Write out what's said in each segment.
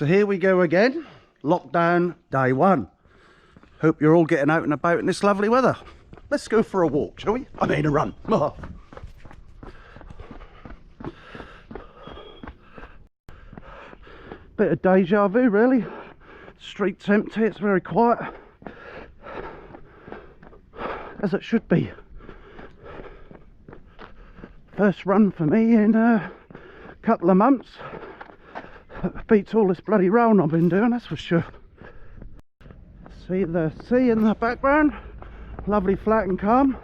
So here we go again, lockdown day 1. Hope you're all getting out and about in this lovely weather. Let's go for a walk, shall we? I mean a run. Bit of deja vu really. Street's empty, it's very quiet. As it should be. First run for me in a couple of months. Beats all this bloody rowing I've been doing, that's for sure. See the sea in the background, lovely flat and calm.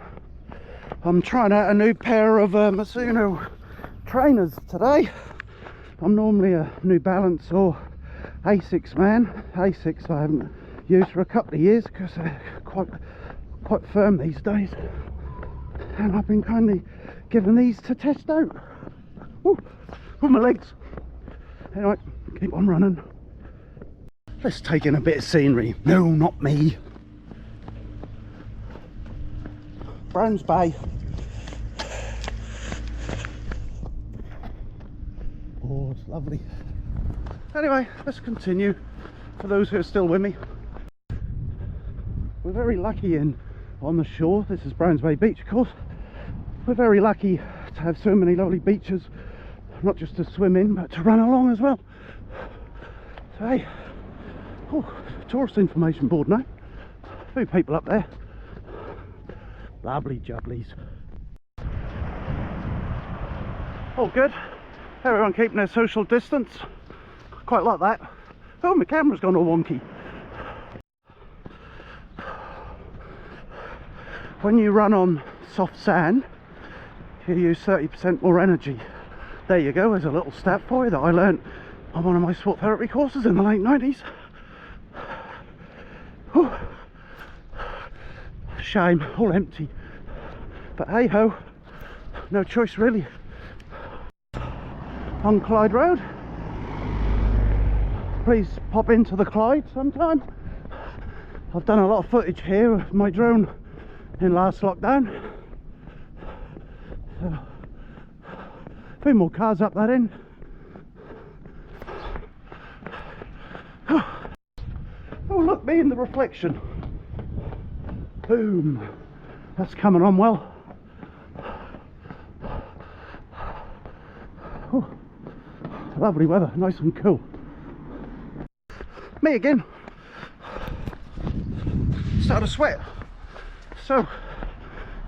I'm trying out a new pair of Mizuno trainers today. I'm normally a New Balance or Asics man. Asics I haven't used for a couple of years because they're quite firm these days, and I've been kindly given these to test out. Ooh, with my legs. Anyway, keep on running. Let's take in a bit of scenery. No, not me. Browns Bay. Oh, it's lovely. Anyway, let's continue. For those who are still with me, we're very lucky on the shore. This is Browns Bay Beach, of course. We're very lucky to have so many lovely beaches, not just to swim in, but to run along as well. So hey, tourist information board now. A few people up there. Lovely jubblies. All good. Everyone keeping their social distance. Quite like that. Oh, my camera's gone all wonky. When you run on soft sand, you use 30% more energy. There you go, there's a little stat for you that I learnt on one of my sport therapy courses in the late 90s. Whew. Shame, all empty. But hey ho, no choice really. On Clyde Road. Please pop into the Clyde sometime. I've done a lot of footage here with my drone in last lockdown. So, a few more cars up that end. Oh look, me in the reflection. Boom. That's coming on well. Oh, lovely weather, nice and cool. Me again. Started to sweat. So,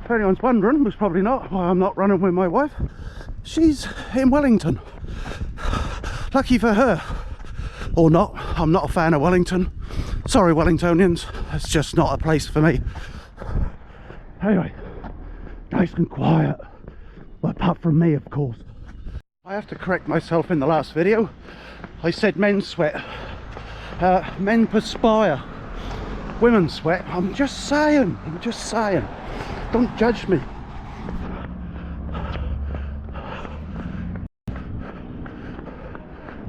if anyone's wondering, was probably not, why I'm not running with my wife. She's in Wellington. Lucky for her. Or not. I'm not a fan of Wellington. Sorry Wellingtonians, it's just not a place for me. Anyway, nice and quiet. Well, apart from me, of course. I have to correct myself in the last video. I said men sweat. Men perspire. Women sweat. I'm just saying. Don't judge me.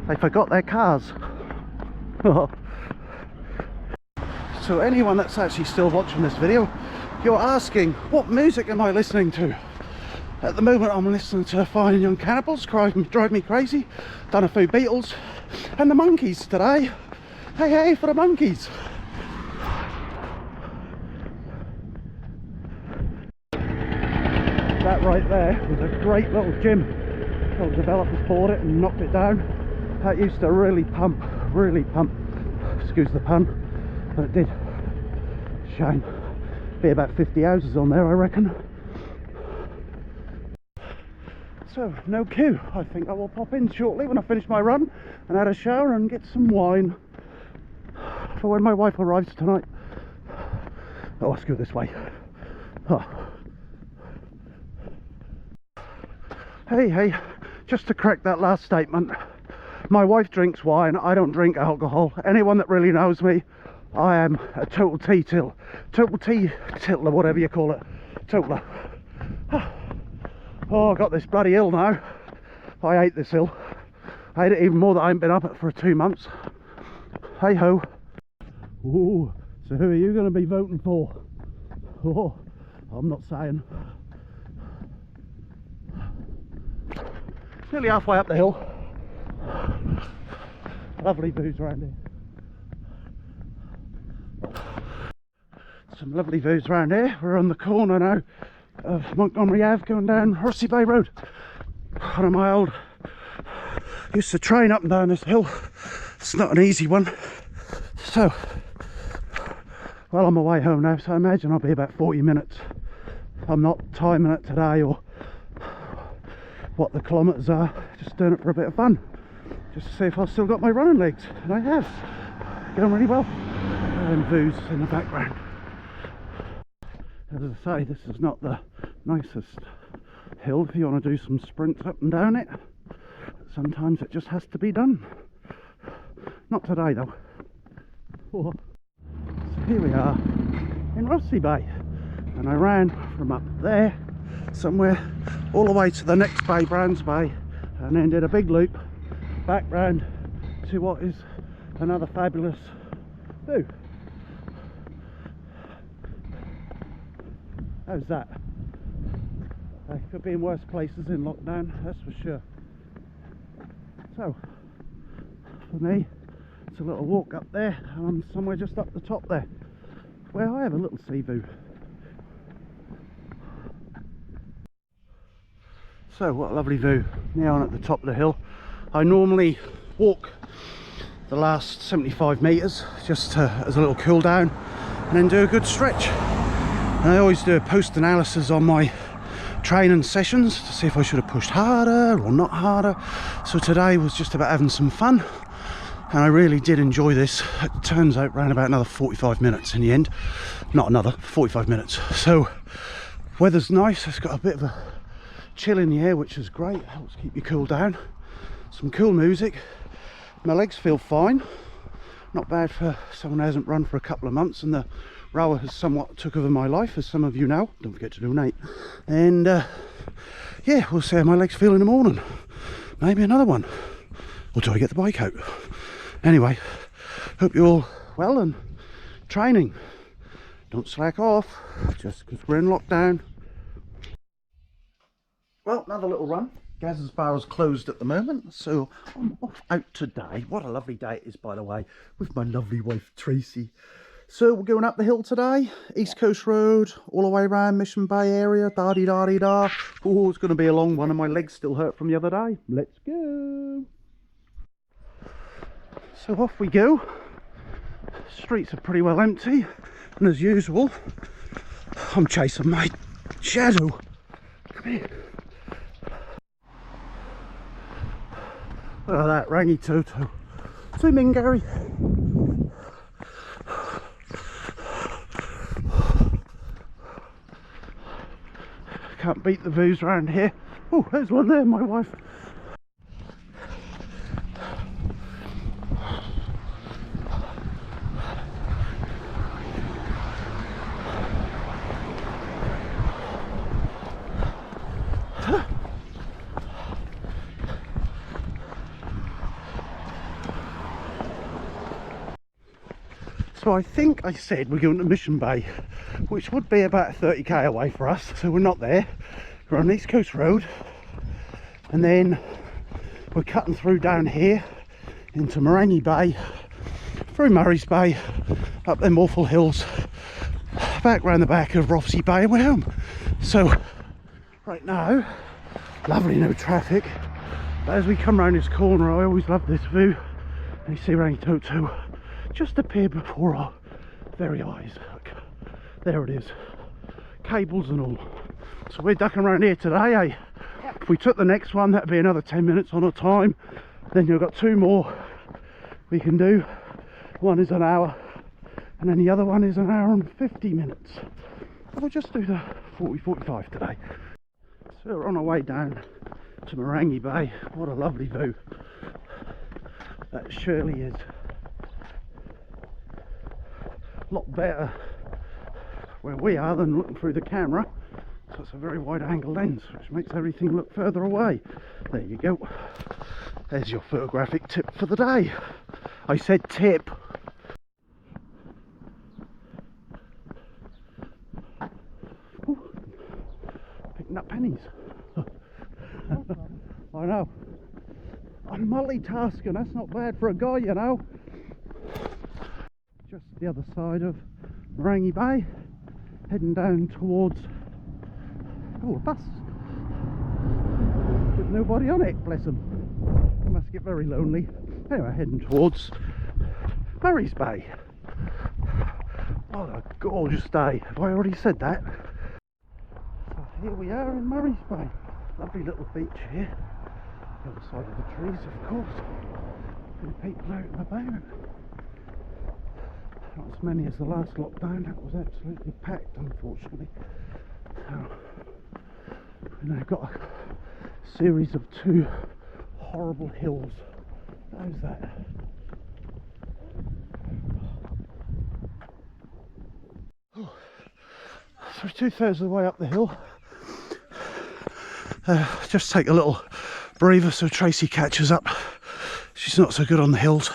They forgot their cars. So anyone that's actually still watching this video, you're asking, what music am I listening to? At the moment I'm listening to Fine and Young Cannibals, Drive Me Crazy, done a few Beatles, and the Monkeys today. Hey hey for the Monkeys. That right there was a great little gym. So the developers bought it and knocked it down. That used to really pump, excuse the pun, but it did. Shame. Be about 50 houses on there, I reckon. So, no queue. I think I will pop in shortly when I finish my run and have a shower and get some wine for when my wife arrives tonight. Oh, let's go this way. Oh. Hey, just to correct that last statement. My wife drinks wine, I don't drink alcohol. Anyone that really knows me, I am a total teetotaler, whatever you call it. Totaler. Oh, I got this bloody ill now. I hate this ill. I hate it even more that I haven't been up it for 2 months. Hey ho. Ooh, so who are you going to be voting for? Oh, I'm not saying. Nearly halfway up the hill. Lovely views around here. Some lovely views around here. We're on the corner now of Montgomery Ave going down Horsey Bay Road. One of my old... used to train up and down this hill. It's not an easy one. So, well, I'm away home now, so I imagine I'll be about 40 minutes. I'm not timing it today or what the kilometres are, just doing it for a bit of fun. Just to see if I've still got my running legs. And I have. Going really well. And views in the background. As I say, this is not the nicest hill if you want to do some sprints up and down it. Sometimes it just has to be done. Not today though. So here we are in Rothsey Bay, and I ran from up there somewhere all the way to the next bay, Brands Bay, and then did a big loop back round to what is another fabulous view. How's that? They could be in worse places in lockdown, that's for sure. So, for me, it's a little walk up there, and I'm somewhere just up the top there, where I have a little sea view. So, what a lovely view, now on at the top of the hill. I normally walk the last 75 metres, just as a little cool down, and then do a good stretch. And I always do a post-analysis on my training sessions to see if I should have pushed harder or not harder. So today was just about having some fun, and I really did enjoy this. It turns out around about another 45 minutes in the end. Not another, 45 minutes. So weather's nice, it's got a bit of a chill in the air, which is great, helps keep you cool down. Some cool music. My legs feel fine, not bad for someone who hasn't run for a couple of months, and the rower has somewhat took over my life, as some of you know. Don't forget to donate. And yeah, we'll see how my legs feel in the morning. Maybe another one, or do I get the bike out? Anyway, hope you're all well and training. Don't slack off just because we're in lockdown. Well, another little run. Gaz's Bar is closed at the moment, so I'm off out today. What a lovely day it is, by the way, with my lovely wife Tracy. So we're going up the hill today, East Coast Road, all the way around Mission Bay area, da-dee-da-dee-da. Oh, it's going to be a long one, and my legs still hurt from the other day. Let's go. So off we go. Streets are pretty well empty, and as usual, I'm chasing my shadow. Come here. Look at that, Rangy Toto. Zoom in, Gary. Can't beat the views around here. Oh, there's one there, my wife. So I think I said we're going to Mission Bay, which would be about 30k away for us, so we're not there. We're on East Coast Road, and then we're cutting through down here into Morangi Bay, through Murray's Bay, up them awful hills, back round the back of Rothsey Bay, and we're home. So right now, lovely no traffic, but as we come round this corner, I always love this view, and you see Rangi Toto just appear before our very eyes. Look, there it is, cables and all. So we're ducking around here today, eh? Yep. If we took the next one, that'd be another 10 minutes on our time. Then you've got two more we can do. One is an hour, and then the other one is an hour and 50 minutes. We'll just do the 40-45 today. So we're on our way down to Morangi Bay. What a lovely view that surely is. A lot better where we are than looking through the camera, so it's a very wide angle lens, which makes everything look further away. There you go, there's your photographic tip for the day. I said tip. Ooh, picking up pennies. I know, I'm multitasking, that's not bad for a guy, you know. Just the other side of Rangi Bay, heading down towards, oh, a bus with nobody on it, bless them. They must get very lonely. Anyway, heading towards Murray's Bay. What a gorgeous day. Have I already said that? So here we are in Murray's Bay. Lovely little beach here. The other side of the trees, of course. And people out and about. Not as many as the last lockdown. That was absolutely packed, unfortunately. So we've now got a series of 2 horrible hills. How's that? So we're 2/3 of the way up the hill. Just take a little breather so Tracy catches up. She's not so good on the hills.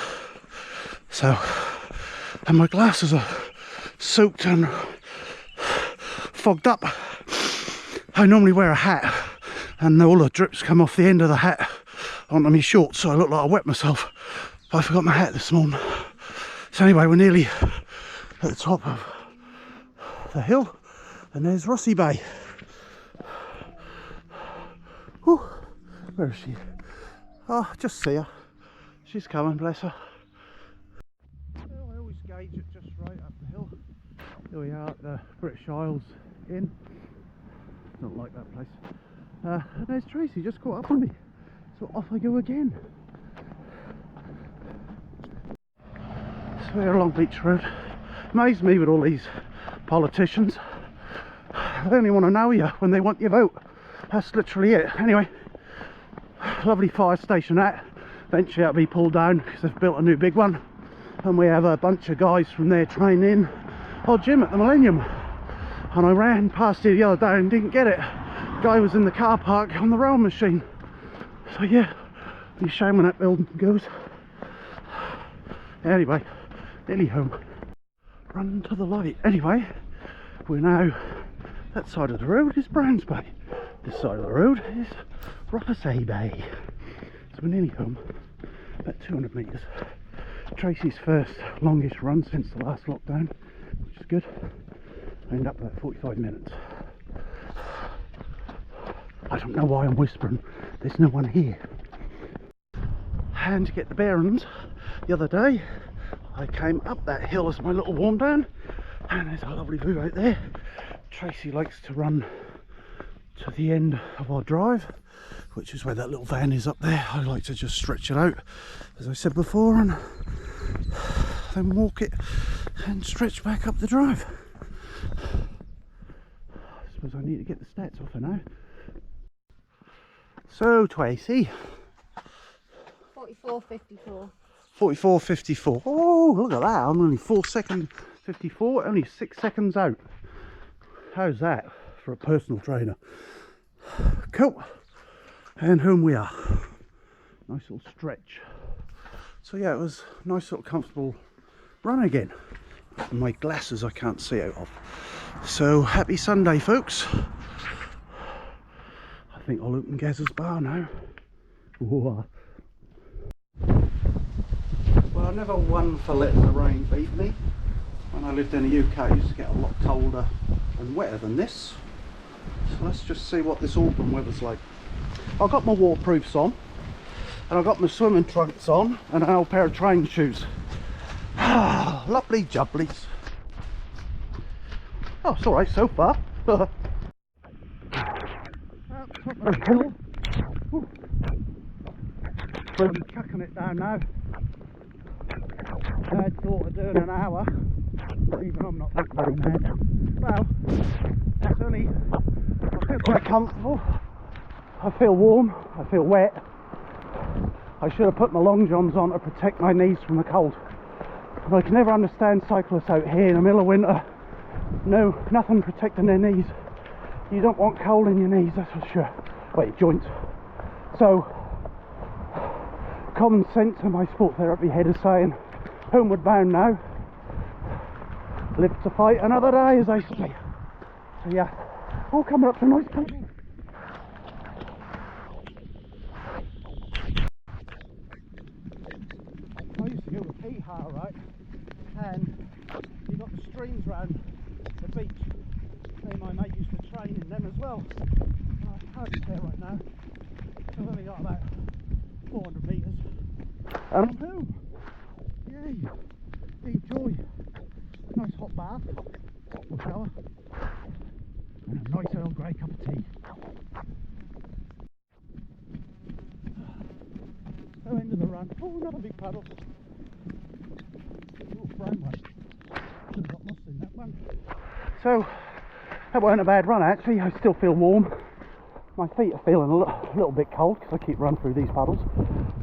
So, and my glasses are soaked and fogged up. I normally wear a hat and all the drips come off the end of the hat onto my shorts, so I look like I wet myself. But I forgot my hat this morning. So anyway, we're nearly at the top of the hill, and there's Rossi Bay. Whew. Where is she? Oh, just see her. She's coming, bless her. Well, I always gauge it just right up the hill. Here we are at the British Isles Inn. Don't like that place. And there's Tracy, just caught up on me. So off I go again. So we're along Beach Road. Amazes me with all these politicians. They only want to know you when they want your vote. That's literally it. Anyway, lovely fire station that. Eventually that'll be pulled down because they've built a new big one. And we have a bunch of guys from there training our gym at the Millennium. And I ran past it the other day and didn't get it. Guy was in the car park on the rowing machine. So yeah, be a shame when that building goes. Anyway, nearly home. Run to the light. Anyway, we're now, that side of the road is Browns Bay. This side of the road is Rothesay Bay. So we're nearly home. About 200 metres. Tracy's first longest run since the last lockdown, which is good. I end up about 45 minutes. I don't know why I'm whispering, there's no one here. And to get the bearings, the other day I came up that hill as my little warm down, and there's a lovely view out there. Tracy likes to run to the end of our drive, which is where that little van is up there. I like to just stretch it out, as I said before, and then walk it and stretch back up the drive. I suppose I need to get the stats off her now. So Tracy, 44.54. 44.54. Oh, look at that! I'm only 4:54, only 6 seconds out. How's that for a personal trainer? Cool. And home we are. Nice little stretch. So yeah, it was a nice little comfortable run again. My glasses I can't see out of. So happy Sunday, folks. I think I'll open Gaz's bar now. Whoa. Well, I never won for letting the rain beat me. When I lived in the UK, I used to get a lot colder and wetter than this. So let's just see what this autumn weather's like. I've got my waterproofs on, and I've got my swimming trunks on, and an old pair of train shoes. Ah, lovely jubblies. Oh, it's alright so far. Top of the hill. We'll be chucking it down now. I had thought of doing an hour, but even I'm not very mad. Well, it's only, I feel quite comfortable. I feel warm, I feel wet. I should have put my long johns on to protect my knees from the cold. But I can never understand cyclists out here in the middle of winter. No, nothing protecting their knees. You don't want cold in your knees, that's for sure. Wait, joints. So, common sense and my sport therapy head is saying, homeward bound now. Live to fight another day, as I say. So yeah, all coming up to a nice country. used to go to Pihar, right? And you got the streams round the beach. Me and my mate used to train in them as well. I hardly care right now. So I've only got about 400 metres. And I'm home. Yay! Enjoy. Nice hot bath, hot shower, and a nice Earl Grey cup of tea. So end of the run. Oh, another big paddle. Oh, brown one. Could have got lost in that one. So that wasn't a bad run actually. I still feel warm. My feet are feeling a little bit cold because I keep running through these paddles.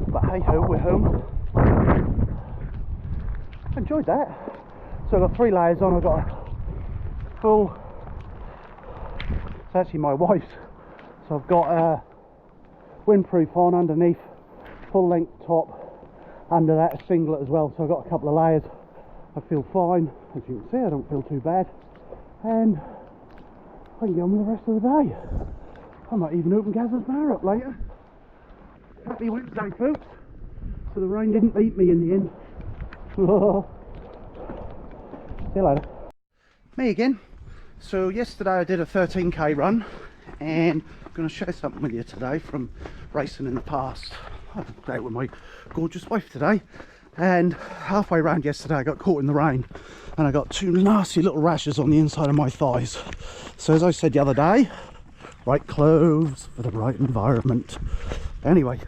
But hey ho, we're home. Enjoyed that. So I've got 3 layers on. I've got a full, it's actually my wife's, so I've got a windproof on underneath, full length top, under that a singlet as well, so I've got a couple of layers. I feel fine, as you can see. I don't feel too bad, and I can get on with the rest of the day. I might even open Gaz's bar up later. Happy Wednesday folks. So the rain didn't beat me in the end. See you later. Me again. So yesterday I did a 13k run, and I'm going to share something with you today from racing in the past. I was out with my gorgeous wife today, and halfway around yesterday I got caught in the rain and I got 2 nasty little rashes on the inside of my thighs. So as I said the other day, right clothes for the right environment. Anyway,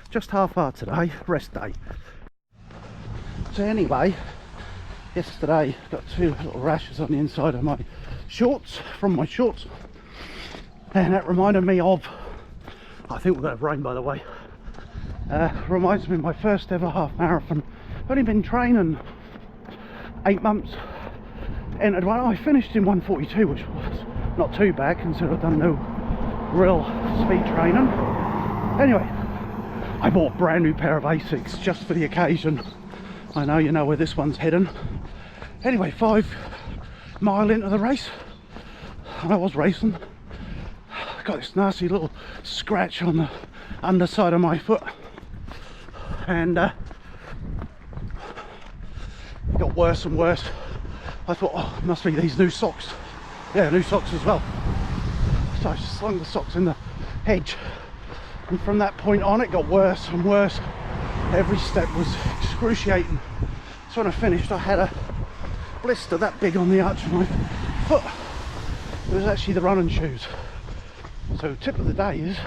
just half-hour today, rest day. So anyway, yesterday got 2 little rashes on the inside of my shorts, from my shorts, and that reminded me of, I think we're going to have rain by the way, reminds me of my first ever half marathon. I've only been training 8 months, entered one. I finished in 1:42, which was not too bad considering I've done no real speed training. Anyway, I bought a brand new pair of Asics just for the occasion. I know you know where this one's heading. Anyway, 5 mile into the race, and I was racing, got this nasty little scratch on the underside of my foot, and it got worse and worse. I thought, oh, it must be these new socks. Yeah, new socks as well. So I just slung the socks in the hedge, and from that point on it got worse and worse. Every step was excruciating. So when I finished, I had a blister that big on the arch of my foot. It was actually the running shoes. So tip of the day is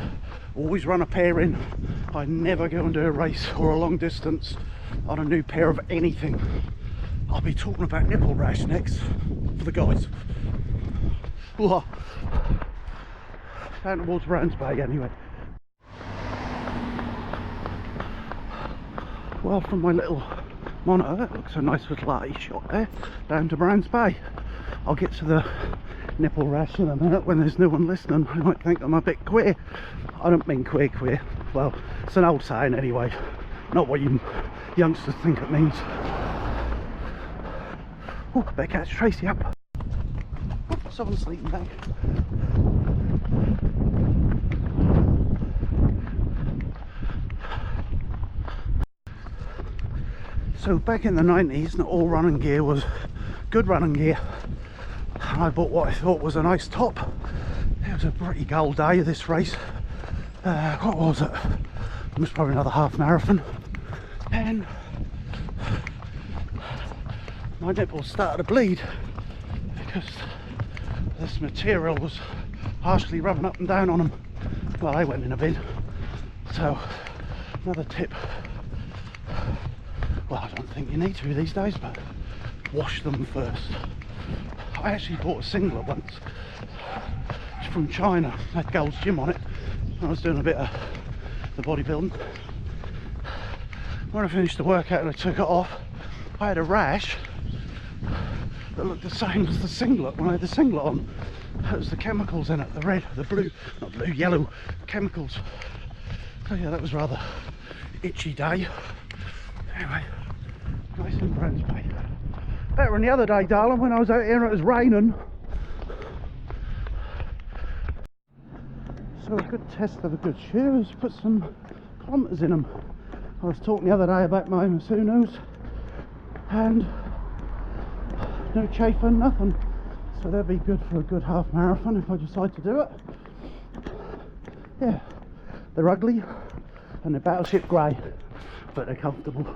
always run a pair in. I never go and do a race or a long distance on a new pair of anything. I'll be talking about nipple rash next for the guys. Down towards Brands Bay anyway. Well, from my little monitor, that looks a nice little arty shot there, down to Brands Bay. I'll get to the nipple rash in a minute when there's no one listening. I might think I'm a bit queer. I don't mean queer. Well, it's an old saying anyway, not what you youngsters think it means. Oh, better catch Tracy up. Oh, someone's sleeping back. So back in the 90s, not all running gear was good running gear. I bought what I thought was a nice top. It was a pretty cold day of this race. What was it? It was probably another half marathon. And my nipples started to bleed because this material was harshly rubbing up and down on them. Well, they went in a bin. So another tip, well, I don't think you need to these days, but wash them first. I actually bought a singlet once. It's from China, had Gold's Gym on it. I was doing a bit of the bodybuilding. When I finished the workout and I took it off, I had a rash that looked the same as the singlet when I had the singlet on. That was the chemicals in it, the red, the blue, not blue, yellow chemicals. So yeah, that was rather itchy day. Anyway, nice in Brands Bay. Better than the other day, darling, when I was out here and it was raining. So a good test of a good shoe is put some kilometres in them. I was talking the other day about my Masunos and no chafing, nothing. So they'll be good for a good half marathon if I decide to do it. Yeah, they're ugly and they're battleship grey, but they're comfortable.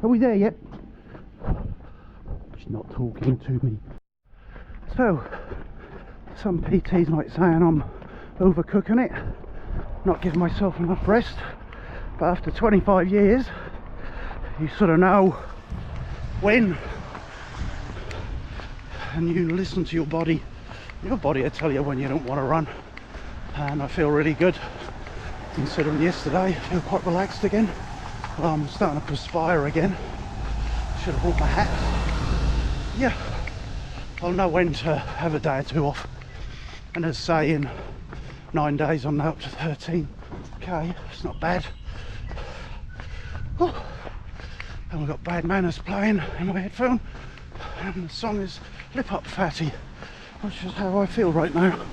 Are we there yet? She's not talking to me. So, some PTs might say I'm overcooking it, not giving myself enough rest, but after 25 years, you sort of know when, and you listen to your body. Your body will tell you when you don't want to run, and I feel really good. Considering yesterday, I feel quite relaxed again. I'm starting to perspire again. Should have brought my hat. Yeah, I'll know when to have a day or two off. And as I say, in 9 days I'm now up to 13k. It's not bad. Oh. And we've got Bad Manners playing in my headphone, and the song is Lip Up Fatty, which is how I feel right now.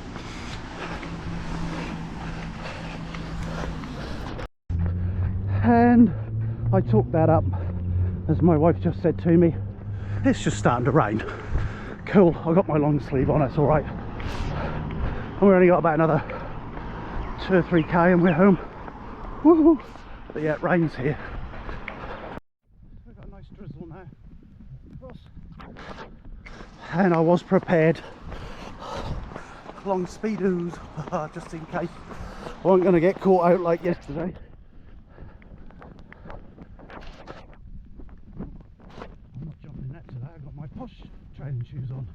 And I took that up, as my wife just said to me, it's just starting to rain. Cool, I got my long sleeve on, it's alright. And we only got about another 2 or 3k and we're home. Woohoo! But yeah, it rains here. We've got a nice drizzle now. And I was prepared. Long speedos, just in case I wasn't going to get caught out like yesterday. I'm not jumping that today, I've got my posh training shoes on.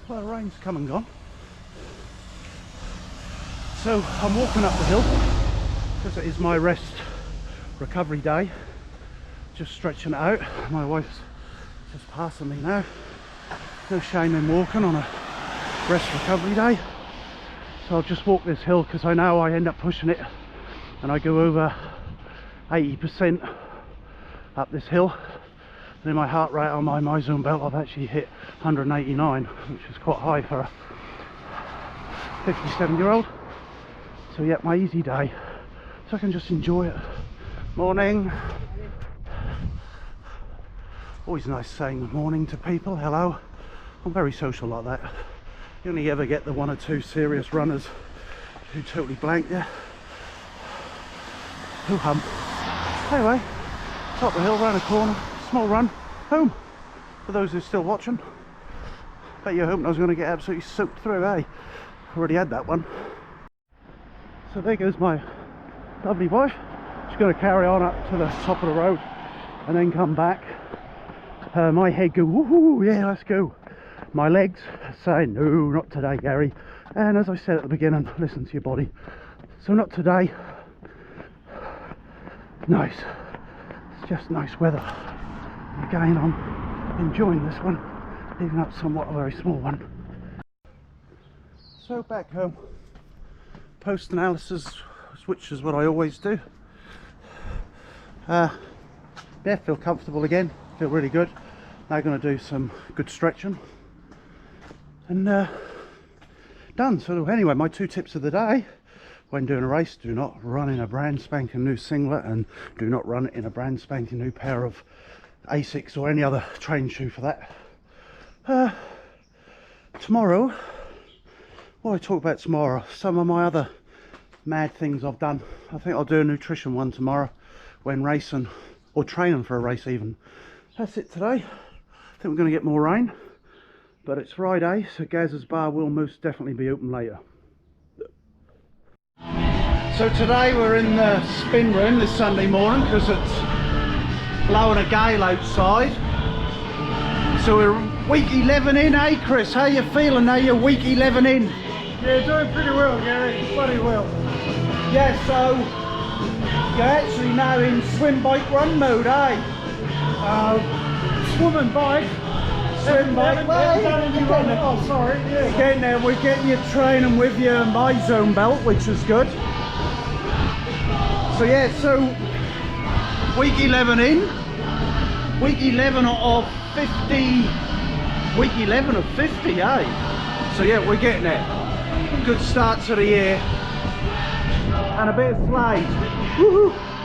Well, the rain's come and gone. So I'm walking up the hill because it is my rest recovery day. Just stretching it out. My wife's just passing me now. No shame in walking on a rest recovery day. So I'll just walk this hill because I know I end up pushing it and I go over 80% up this hill. And in my heart rate on my MyZone belt I've actually hit 189, which is quite high for a 57-year-old. So yeah, my easy day, so I can just enjoy it. Morning. Always nice saying good morning to people, hello. I'm very social like that. You only ever get the 1 or 2 serious runners who totally blank you. Who hump. Anyway, top of the hill, round the corner, small run, home. For those who are still watching, bet you're hoping I was going to get absolutely soaked through, eh? Already had that one. So there goes my lovely wife. She's going to carry on up to the top of the road and then come back. My head go, woohoo, yeah, let's go. My legs say, no, not today, Gary. And as I said at the beginning, listen to your body. So not today. Nice. It's just nice weather. Again, I'm enjoying this one, even though it's somewhat a very small one. So back home. Post analysis, which is what I always do. Yeah, feel comfortable again, feel really good. Now going to do some good stretching and done. So anyway, my 2 tips of the day: when doing a race, do not run in a brand spanking new singlet, and do not run in a brand spanking new pair of Asics or any other training shoe for that. Tomorrow, what I talk about tomorrow, some of my other mad things I've done. I think I'll do a nutrition one tomorrow when racing, or training for a race even. That's it today. I think we're going to get more rain, but it's Friday, so Gaz's bar will most definitely be open later. So today we're in the spin room this Sunday morning because it's blowing a gale outside. So we're week 11 in, eh Chris? How you feeling now you're week 11 in? Yeah, doing pretty well, Gary. Bloody well. Yeah, so you're actually now in swim, bike, run mode, eh? Swim and bike. Swim, bike, well, you're getting there. Oh, sorry. Yeah. You're getting there. We're getting you training with your MyZone belt, which is good. So yeah, so week 11 in. Week 11 of 50. Week 11 of 50, eh? So yeah, we're getting there. Good start to the year. and a bit of Slade. Woohoo!